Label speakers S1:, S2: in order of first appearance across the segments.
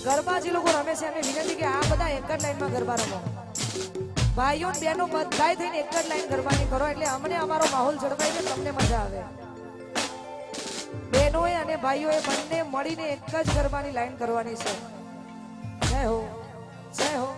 S1: ગરબા જે લોકો રમે છે એમને વિનંતી કે આ બધા એક જ લાઈનમાં ગરબા રમો. ભાઈઓ ને બહેનો બધાય થઈને એક જ લાઈન ગરબાની કરો એટલે અમને અમારો માહોલ જળવાય ને તમને મજા આવે. બહેનોએ અને ભાઈઓએ બંને મળીને એક જ ગરબાની લાઈન કરવાની છે. જય હો, જય હો.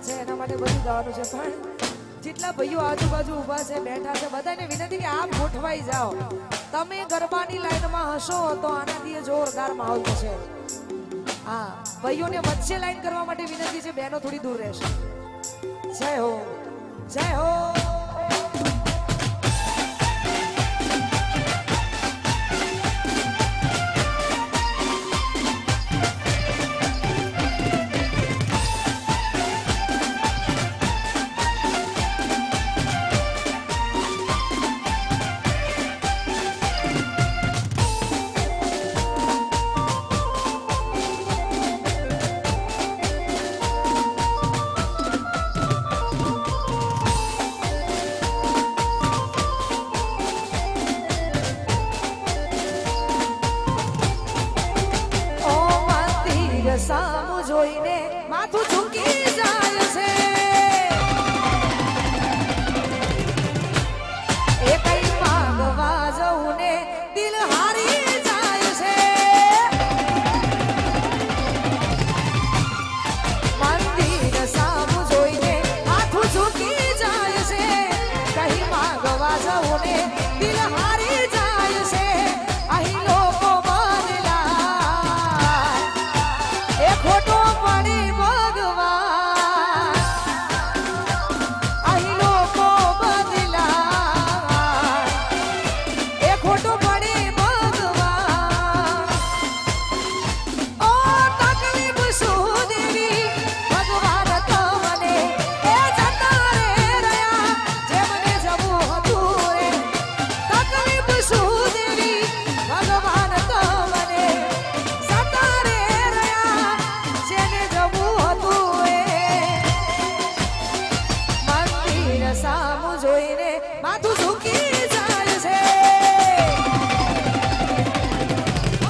S1: છે એના માટે બધું ગાવાનું છે પણ જેટલા ભાઈઓ આજુબાજુ ઊભા છે બેઠા છે બધાને વિનંતી કે આપ ગોઠવાઈ જાઓ. તમે ગરબાની લાઈનમાં હશો તો આનાથી જોરદાર માહોલ થશે. હા, ભાઈઓને વચ્ચે લાઈન કરવા માટે વિનંતી છે, બહેનો થોડી દૂર રહેશે. જય હો, જય હો. સામું જોઈને માથું ઝૂકી જાય છે એ કઈ માંગવા જવું ને દિલ હારી જાય છે મંદિર સામું જોઈને માથું ઝૂકી જાય છે કઈ માંગવા જવું ને દિલ હારી જાય છે અહીં લોકો બદલા એ ખોટો પડી ભગવાન અહીં લોકો બદલા એ ખોટો પડી ભગવાન ઓ તકલીફ શું દેવી ભગવાન તમને એ જતા રે રહ્યા જેમને જવું હતું રે તકલીફ શું દેવી ભગવાન તમને જતા રે રહ્યા જેને જવું હતું એ મંદિર સામું જોઈને માથું ઝૂકી જાય છે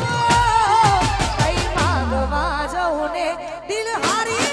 S1: ઓ, કઈ માંગવા જવું ને દિલ હારી